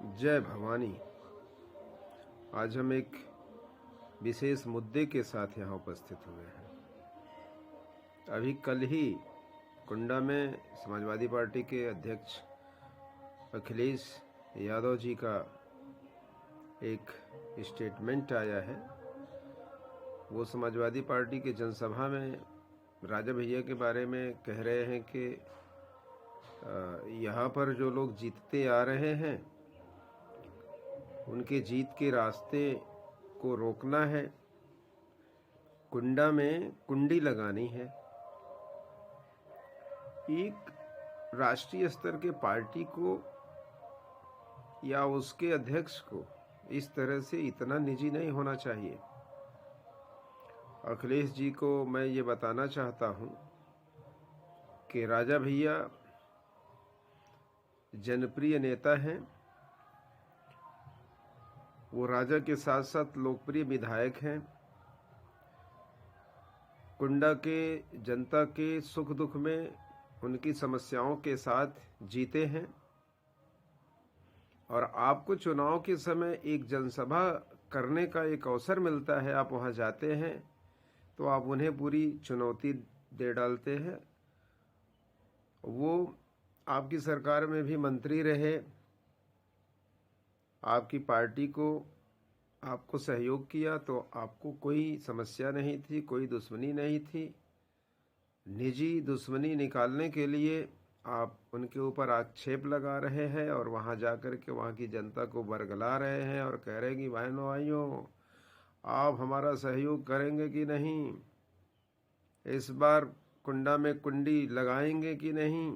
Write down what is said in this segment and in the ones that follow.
जय भवानी। आज हम एक विशेष मुद्दे के साथ यहाँ उपस्थित हुए हैं। अभी कल ही कुंडा में समाजवादी पार्टी के अध्यक्ष अखिलेश यादव जी का एक स्टेटमेंट आया है। वो समाजवादी पार्टी के जनसभा में राजा भैया के बारे में कह रहे हैं कि यहाँ पर जो लोग जीतते आ रहे हैं उनके जीत के रास्ते को रोकना है, कुंडा में कुंडी लगानी है। एक राष्ट्रीय स्तर के पार्टी को या उसके अध्यक्ष को इस तरह से इतना निजी नहीं होना चाहिए। अखिलेश जी को मैं ये बताना चाहता हूँ कि राजा भैया जनप्रिय नेता हैं। वो राजा के साथ साथ लोकप्रिय विधायक हैं। कुंडा के जनता के सुख दुख में उनकी समस्याओं के साथ जीते हैं और आपको चुनाव के समय एक जनसभा करने का एक अवसर मिलता है, आप वहां जाते हैं तो आप उन्हें पूरी चुनौती दे डालते हैं। वो आपकी सरकार में भी मंत्री रहे, आपकी पार्टी को आपको सहयोग किया तो आपको कोई समस्या नहीं थी, कोई दुश्मनी नहीं थी। निजी दुश्मनी निकालने के लिए आप उनके ऊपर आक्षेप लगा रहे हैं और वहां जाकर के वहां की जनता को बरगला रहे हैं और कह रहे हैं कि बहनों भाइयों आप हमारा सहयोग करेंगे कि नहीं, इस बार कुंडा में कुंडी लगाएंगे कि नहीं।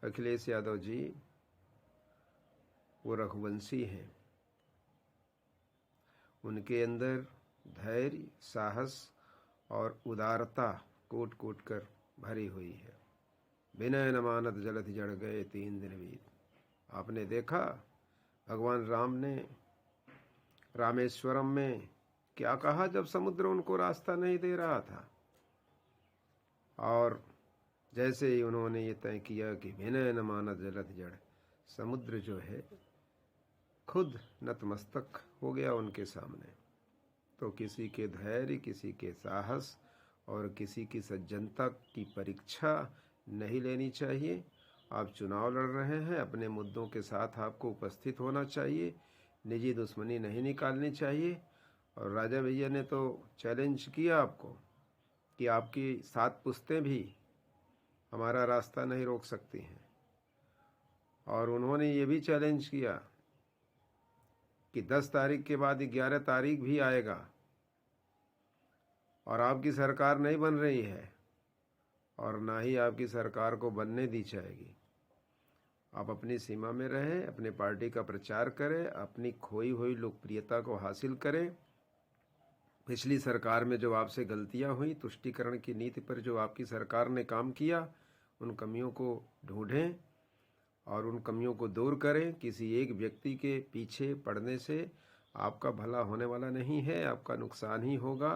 अखिलेश यादव जी वो रघुवंशी हैं, उनके अंदर धैर्य, साहस और उदारता कोट कोट कर भरी हुई है। विनय न मानत जलधि जड़ गए 3 दिन बीत। आपने देखा भगवान राम ने रामेश्वरम में क्या कहा जब समुद्र उनको रास्ता नहीं दे रहा था, और जैसे ही उन्होंने ये तय किया कि विनय न मानत जलधि जड़, समुद्र जो है खुद नतमस्तक हो गया उनके सामने। तो किसी के धैर्य, किसी के साहस और किसी की सज्जनता की परीक्षा नहीं लेनी चाहिए। आप चुनाव लड़ रहे हैं, अपने मुद्दों के साथ आपको उपस्थित होना चाहिए, निजी दुश्मनी नहीं निकालनी चाहिए। और राजा भैया ने तो चैलेंज किया आपको कि आपकी 7 पुश्तें भी हमारा रास्ता नहीं रोक सकती हैं, और उन्होंने ये भी चैलेंज किया कि 10 तारीख के बाद 11 तारीख भी आएगा और आपकी सरकार नहीं बन रही है और ना ही आपकी सरकार को बनने दी जाएगी। आप अपनी सीमा में रहें, अपने पार्टी का प्रचार करें, अपनी खोई हुई लोकप्रियता को हासिल करें। पिछली सरकार में जो आपसे गलतियां हुई, तुष्टीकरण की नीति पर जो आपकी सरकार ने काम किया, उन कमियों को ढूंढें और उन कमियों को दूर करें। किसी एक व्यक्ति के पीछे पड़ने से आपका भला होने वाला नहीं है, आपका नुकसान ही होगा।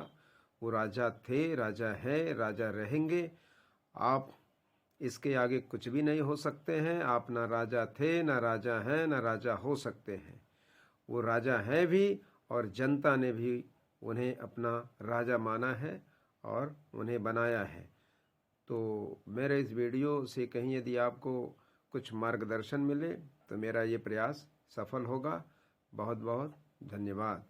वो राजा थे, राजा है, राजा रहेंगे। आप इसके आगे कुछ भी नहीं हो सकते हैं। आप ना राजा थे, ना राजा हैं, ना राजा हो सकते हैं। वो राजा हैं भी और जनता ने भी उन्हें अपना राजा माना है और उन्हें बनाया है। तो मेरे इस वीडियो से कहीं यदि आपको कुछ मार्गदर्शन मिले तो मेरा ये प्रयास सफल होगा। बहुत बहुत धन्यवाद।